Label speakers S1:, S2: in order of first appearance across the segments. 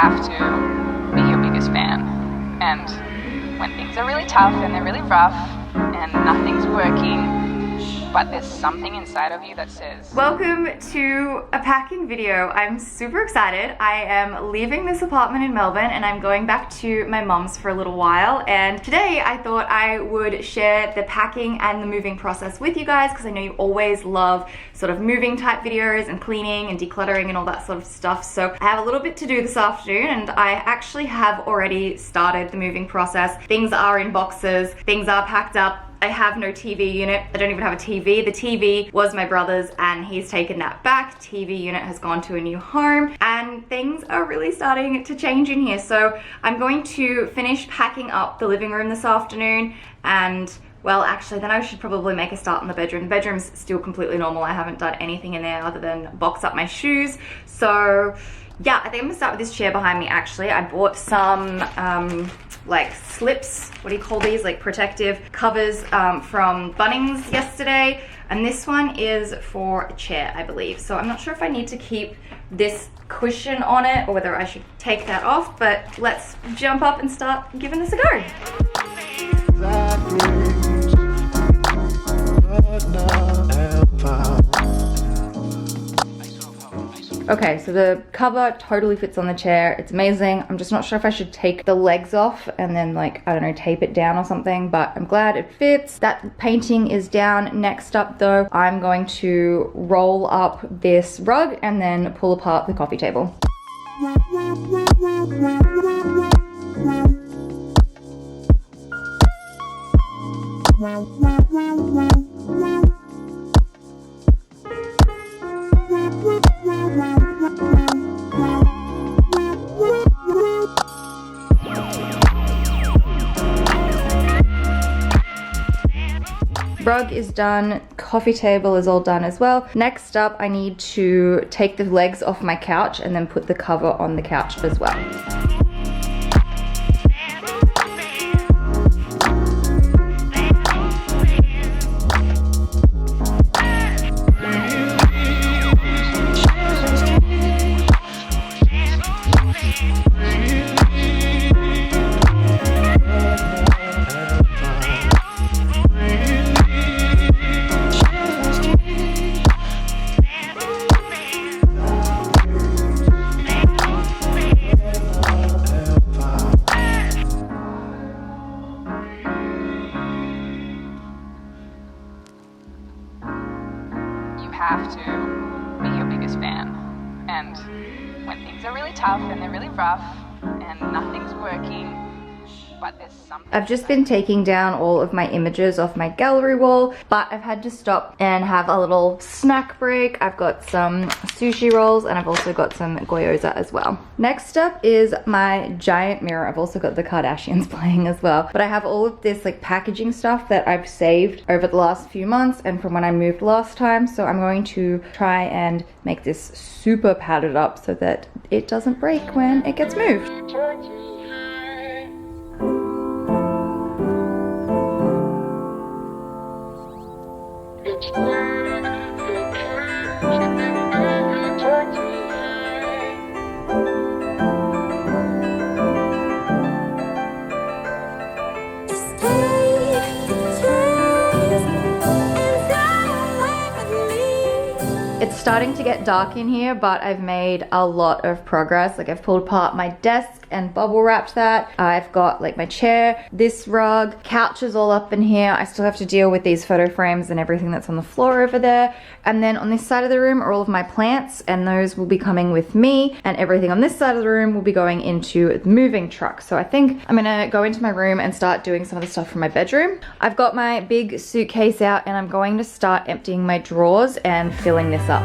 S1: have to be your biggest fan. And when things are really tough and they're really rough and nothing's working, but there's something inside of you that says, welcome to a packing video. I'm super excited. I am leaving this apartment in Melbourne and I'm going back to my mum's for a little while. And today I thought I would share the packing and the moving process with you guys, because I know you always love sort of moving type videos and cleaning and decluttering and all that sort of stuff. So I have a little bit to do this afternoon, and I actually have already started the moving process. Things are in boxes, things are packed up. I have no TV unit. I don't even have a TV. The TV was my brother's and he's taken that back. TV unit has gone to a new home and things are really starting to change in here. So I'm going to finish packing up the living room this afternoon, and well, actually, then I should probably make a start in the bedroom. The bedroom's still completely normal. I haven't done anything in there other than box up my shoes. So yeah, I think I'm gonna start with this chair behind me actually. I bought some like slips, what do you call these? Like protective covers from Bunnings yesterday. And this one is for a chair, I believe. So I'm not sure if I need to keep this cushion on it or whether I should take that off, but let's jump up and start giving this a go. Okay, so the cover totally fits on the chair. It's amazing. I'm just not sure if I should take the legs off and then, like, I don't know, tape it down or something, but I'm glad it fits. That painting is down. Next up though, I'm going to roll up this rug and then pull apart the coffee table. Rug is done, coffee table is all done as well. Next up, I need to take the legs off my couch and then put the cover on the couch as well. Have to be your biggest fan. And when things are really tough and they're really rough and nothing's working, but there's something. I've just been taking down all of my images off my gallery wall, but I've had to stop and have a little snack break. I've got some sushi rolls and I've also got some gyoza as well. Next up is my giant mirror. I've also got the Kardashians playing as well, but I have all of this like packaging stuff that I've saved over the last few months and from when I moved last time. So I'm going to try and make this super padded up so that it doesn't break when it gets moved. It's starting to get dark in here, but I've made a lot of progress. Like I've pulled apart my desk and bubble wrapped that. I've got like my chair, this rug, couches all up in here. I still have to deal with these photo frames and everything that's on the floor over there. And then on this side of the room are all of my plants, and those will be coming with me, and everything on this side of the room will be going into the moving truck. So I think I'm gonna go into my room and start doing some of the stuff from my bedroom. I've got my big suitcase out and I'm going to start emptying my drawers and filling this up.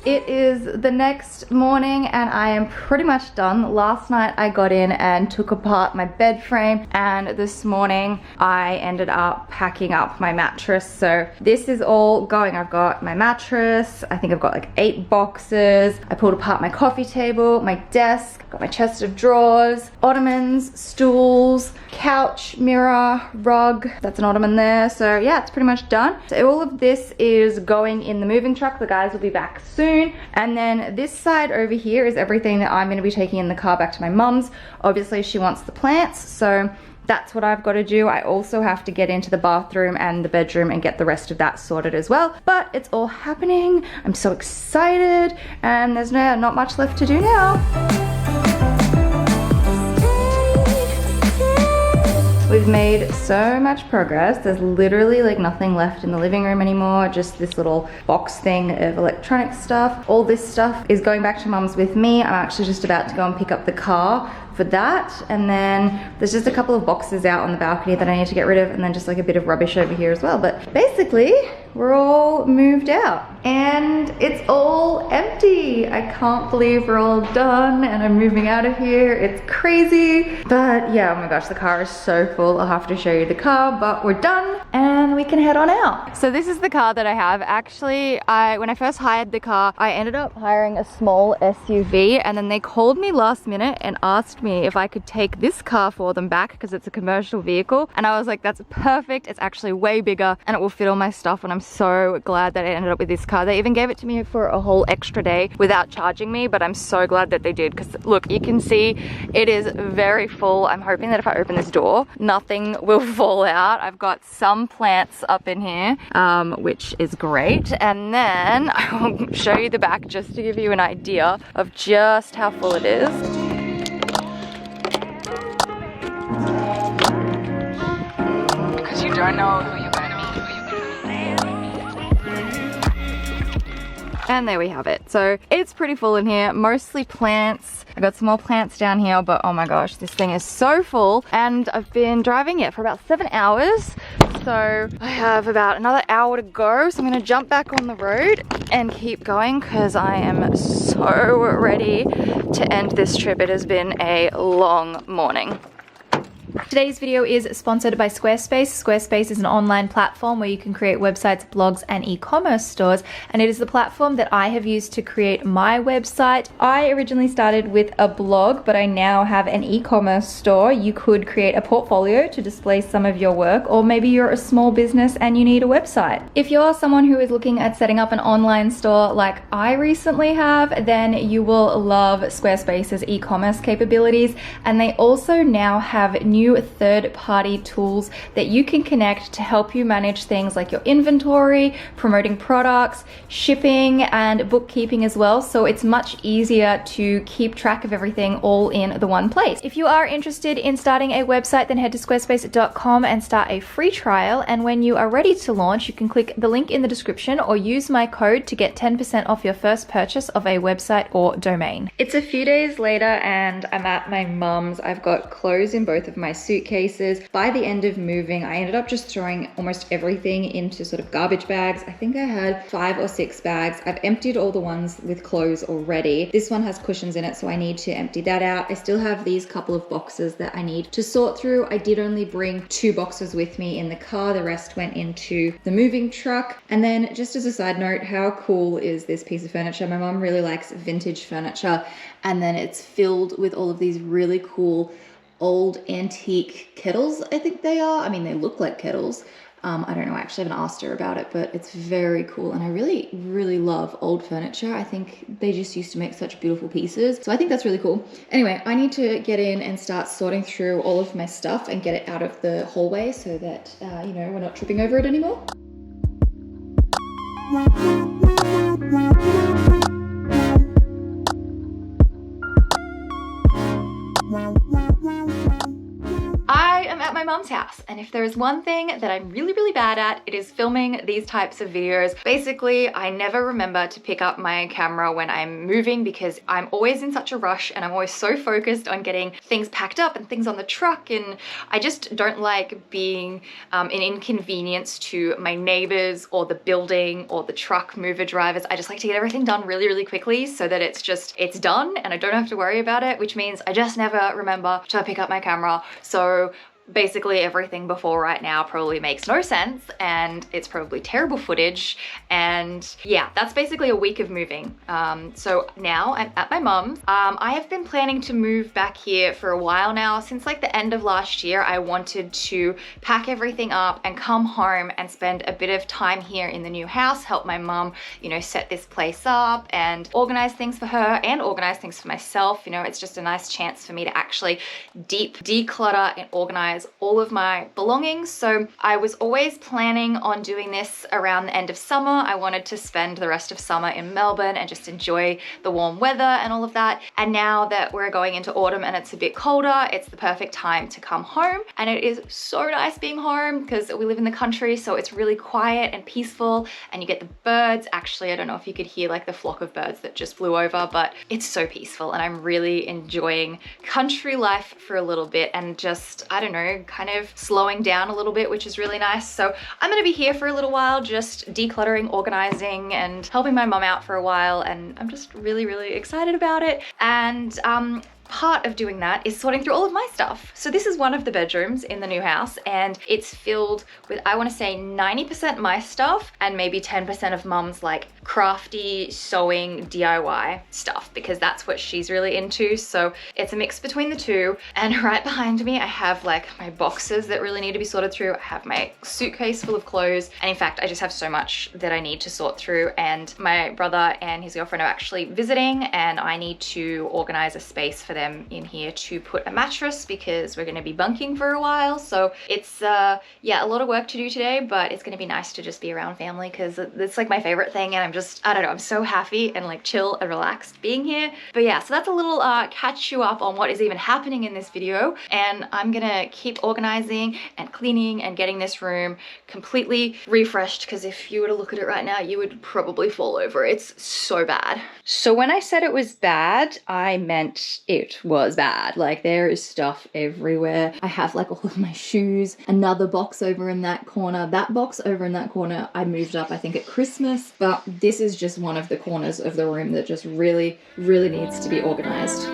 S1: It is the next morning and I am pretty much done. Last night I got in and took apart my bed frame, and this morning I ended up packing up my mattress. So this is all going. I've got my mattress. I think I've got like 8 boxes. I pulled apart my coffee table, my desk, got my chest of drawers, ottomans, stools, couch, mirror, rug. That's an ottoman there. So yeah, it's pretty much done. So all of this is going in the moving truck. The guys will be back soon. And then this side over here is everything that I'm going to be taking in the car back to my mum's. Obviously she wants the plants, so that's what I've got to do. I also have to get into the bathroom and the bedroom and get the rest of that sorted as well. But it's all happening. I'm so excited, and there's not much left to do now. We've made so much progress. There's literally like nothing left in the living room anymore, just this little box thing of electronic stuff. All this stuff is going back to mum's with me. I'm actually just about to go and pick up the car for that, and then there's just a couple of boxes out on the balcony that I need to get rid of, and then just like a bit of rubbish over here as well. But basically we're all moved out and it's all empty. I can't believe we're all done and I'm moving out of here. It's crazy, but yeah, oh my gosh, the car is so full. I'll have to show you the car, but we're done and we can head on out. So this is the car that I have. Actually, when I first hired the car, I ended up hiring a small SUV, and then they called me last minute and asked me if I could take this car for them back because it's a commercial vehicle, and I was like, that's perfect. It's actually way bigger and it will fit all my stuff, and I'm so glad that I ended up with this car. They even gave it to me for a whole extra day without charging me, but I'm so glad that they did, because look, you can see it is very full. I'm hoping that if I open this door, nothing will fall out. I've got some plants up in here, which is great, and then I will show you the back just to give you an idea of just how full it is. Because you don't know who you're going to meet. And there we have it. So it's pretty full in here, mostly plants. I got some more plants down here, but oh my gosh, this thing is so full, and I've been driving it for about 7 hours. So I have about another hour to go. So I'm gonna jump back on the road and keep going because I am so ready to end this trip. It has been a long morning. Today's video is sponsored by Squarespace. Squarespace is an online platform where you can create websites, blogs, and e-commerce stores, and it is the platform that I have used to create my website. I originally started with a blog, but I now have an e-commerce store. You could create a portfolio to display some of your work, or maybe you're a small business and you need a website. If you're someone who is looking at setting up an online store like I recently have, then you will love Squarespace's e-commerce capabilities, and they also now have new third-party tools that you can connect to help you manage things like your inventory, promoting products, shipping, and bookkeeping as well. So it's much easier to keep track of everything all in the one place. If you are interested in starting a website, then head to squarespace.com and start a free trial. And when you are ready to launch, you can click the link in the description or use my code to get 10% off your first purchase of a website or domain. It's a few days later and I'm at my mum's. I've got clothes in both of my suitcases. By the end of moving, I ended up just throwing almost everything into sort of garbage bags. I think I had 5 or 6 bags. I've emptied all the ones with clothes already. This one has cushions in it, so I need to empty that out. I still have these couple of boxes that I need to sort through. I did only bring 2 boxes with me in the car. The rest went into the moving truck. And then just as a side note, how cool is this piece of furniture? My mom really likes vintage furniture, and then it's filled with all of these really cool old antique kettles, I think they are. I mean, they look like kettles. I don't know, I actually haven't asked her about it, but it's very cool. And I really, really love old furniture. I think they just used to make such beautiful pieces. So I think that's really cool. Anyway, I need to get in and start sorting through all of my stuff and get it out of the hallway so that, you know, we're not tripping over it anymore. my mum's house. And if there is one thing that I'm really, really bad at, it is filming these types of videos. Basically, I never remember to pick up my camera when I'm moving because I'm always in such a rush and I'm always so focused on getting things packed up and things on the truck, and I just don't like being an inconvenience to my neighbors or the building or the truck mover drivers. I just like to get everything done really, really quickly so that it's done and I don't have to worry about it, which means I just never remember to pick up my camera. So basically everything before right now probably makes no sense and it's probably terrible footage, and yeah, that's basically a week of moving. So now I'm at my mum's. I have been planning to move back here for a while now. Since like the end of last year, I wanted to pack everything up and come home and spend a bit of time here in the new house, help my mum, you know, set this place up and organize things for her and organize things for myself. You know, it's just a nice chance for me to actually declutter and organize all of my belongings. So I was always planning on doing this around the end of summer. I wanted to spend the rest of summer in Melbourne and just enjoy the warm weather and all of that. And now that we're going into autumn and it's a bit colder, it's the perfect time to come home. And it is so nice being home because we live in the country, so it's really quiet and peaceful and you get the birds. Actually, I don't know if you could hear like the flock of birds that just flew over, but it's so peaceful and I'm really enjoying country life for a little bit and just, I don't know, kind of slowing down a little bit, which is really nice. So I'm gonna be here for a little while, just decluttering, organizing, and helping my mum out for a while. And I'm just really, really excited about it. And part of doing that is sorting through all of my stuff. So this is one of the bedrooms in the new house and it's filled with, I want to say 90% my stuff and maybe 10% of mum's like crafty sewing DIY stuff, because that's what she's really into. So it's a mix between the two. And right behind me, I have like my boxes that really need to be sorted through. I have my suitcase full of clothes. And in fact, I just have so much that I need to sort through. And my brother and his girlfriend are actually visiting and I need to organize a space for them in here to put a mattress because we're going to be bunking for a while. So it's yeah, a lot of work to do today, but it's going to be nice to just be around family because it's like my favorite thing, and I'm just, I don't know, I'm so happy and like chill and relaxed being here. But yeah, so that's a little catch you up on what is even happening in this video, and I'm gonna keep organizing and cleaning and getting this room completely refreshed because if you were to look at it right now, you would probably fall over. It's so bad. So when I said it was bad, I meant it was bad. Like there is stuff everywhere. I have like all of my shoes, another box over in that corner, that box over in that corner I moved up I think at Christmas, but this is just one of the corners of the room that just really, really needs to be organized.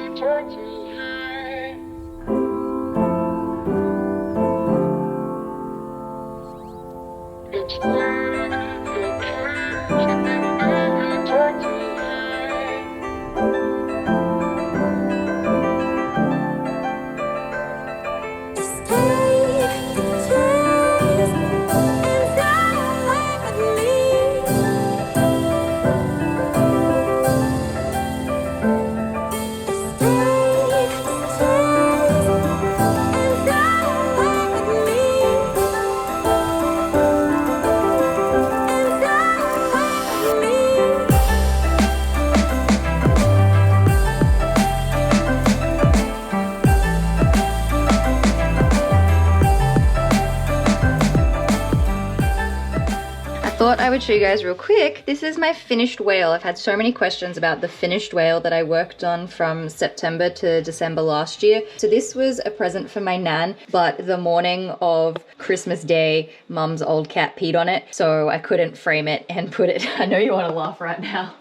S1: Thought I would show you guys real quick. This is my finished whale. I've had so many questions about the finished whale that I worked on from September to December last year. So this was a present for my nan, but the morning of Christmas Day, Mum's old cat peed on it, so I couldn't frame it and put it. I know you want to laugh right now.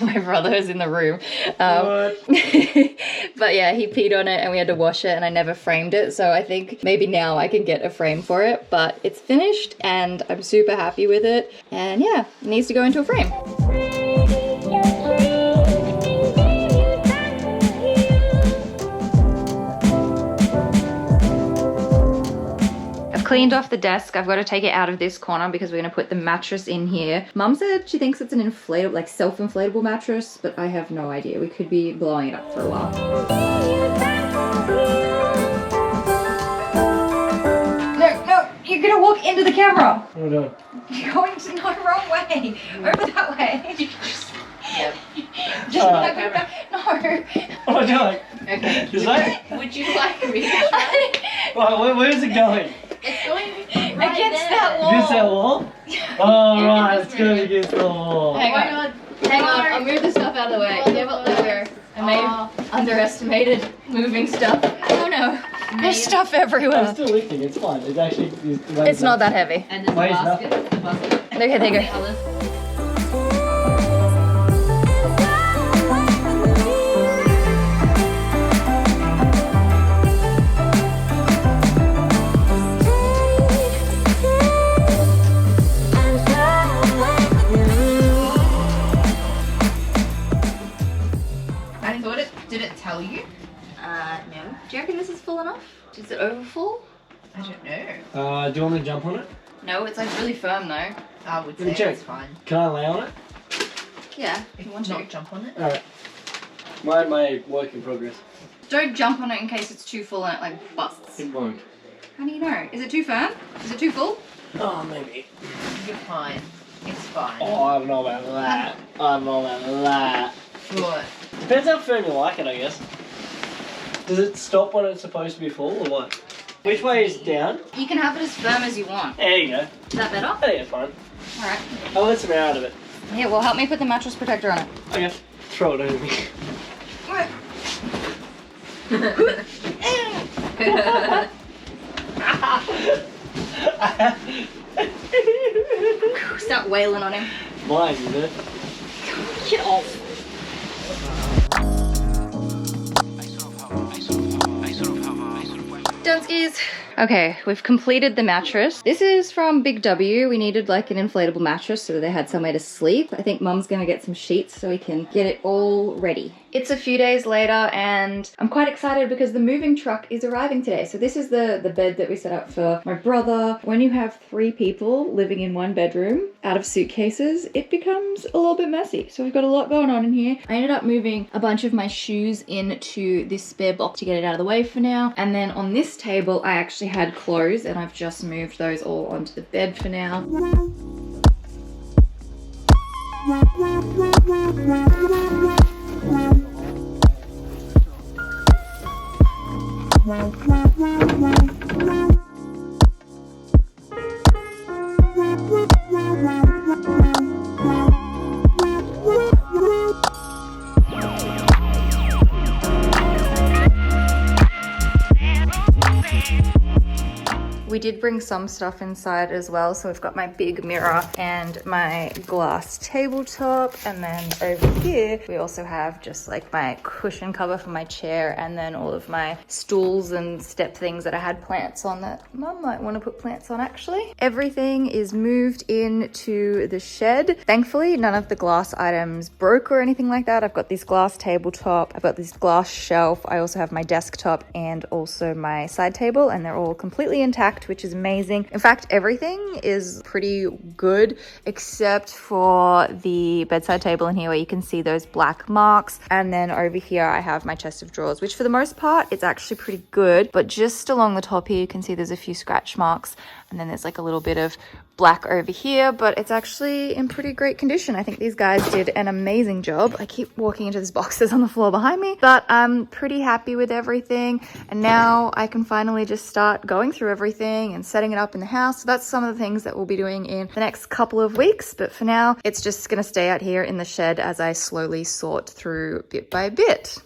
S1: My brother is in the room. But yeah, he peed on it and we had to wash it and I never framed it. So I think maybe now I can get a frame for it, but it's finished and I'm super happy with it. And yeah, it needs to go into a frame. I've cleaned off the desk. I've got to take it out of this corner because we're going to put the mattress in here. Mum said she thinks it's an inflatable, like self-inflatable mattress, but I have no idea. We could be blowing it up for a while. You're gonna walk into the camera.
S2: Oh no.
S1: You're going to no, wrong way. Over that way.
S2: Yep.
S1: Just back. No.
S3: What am I doing?
S2: Okay.
S3: Is that?
S2: Would you like me to try?
S3: Right, where's it going?
S2: It's going right
S1: Against
S2: there.
S1: that wall.
S3: Against that wall? Oh, right, it's going against the wall.
S2: Hang on. Hang on. I'll move the stuff out of the way. Yeah, but look, I may have underestimated moving stuff. Oh no.
S1: There's stuff everywhere.
S3: I'm still lifting, it's fine. It's actually...
S1: It's not that heavy.
S2: And there's
S3: Wait,
S2: a
S3: it's
S2: basket.
S3: nothing.
S2: The basket.
S1: Okay, there you go.
S2: Colours. Did it tell you?
S1: No. Do you reckon this is full enough? Is it overfull?
S2: I don't know.
S3: Do you want me to jump on it?
S1: No, it's like really firm though.
S2: I would
S3: Let me
S2: say
S3: check.
S2: it's fine.
S3: Can I lay on it?
S1: Yeah, if you want to.
S2: Not jump on it.
S3: Alright. My work in progress.
S1: Don't jump on it in case it's too full and it like busts.
S3: It won't.
S1: How do you know? Is it too firm? Is it too full?
S3: Oh, maybe.
S2: You're fine. It's fine.
S3: Oh, I don't know about that. I don't know about that.
S2: What?
S3: Depends how firm you like it, I guess. Does it stop when it's supposed to be full, or what? Which way is down?
S1: You can have it as firm as you want.
S3: There you go.
S1: Is that better?
S3: I think it's fine.
S1: Alright.
S3: I'll let some air out of it.
S1: Yeah, well help me put the mattress protector on it.
S3: Okay. Throw it over me.
S1: Start wailing on him.
S3: Mine, is it?
S1: Get off. Dunskies. Okay, we've completed the mattress. This is from Big W. We needed like an inflatable mattress so that they had somewhere to sleep. I think Mum's gonna get some sheets so we can get it all ready. It's a few days later and I'm quite excited because the moving truck is arriving today. So this is the bed that we set up for my brother. When you have 3 people living in one bedroom out of suitcases, it becomes a little bit messy. So we've got a lot going on in here. I ended up moving a bunch of my shoes into this spare box to get it out of the way for now. And then on this table, I actually had clothes and I've just moved those all onto the bed for now. We did bring some stuff inside as well. So we've got my big mirror and my glass tabletop. And then over here, we also have just like my cushion cover for my chair and then all of my stools and step things that I had plants on that Mum might want to put plants on actually. Everything is moved into the shed. Thankfully, none of the glass items broke or anything like that. I've got this glass tabletop. I've got this glass shelf. I also have my desktop and also my side table and they're all completely intact, which is amazing. In fact, everything is pretty good except for the bedside table in here where you can see those black marks. And then over here, I have my chest of drawers, which for the most part, it's actually pretty good. But just along the top here, you can see there's a few scratch marks. And then there's like a little bit of black over here, but it's actually in pretty great condition. I think these guys did an amazing job. I keep walking into these boxes on the floor behind me, but I'm pretty happy with everything. And now I can finally just start going through everything and setting it up in the house. So that's some of the things that we'll be doing in the next couple of weeks. But for now, it's just gonna stay out here in the shed as I slowly sort through bit by bit.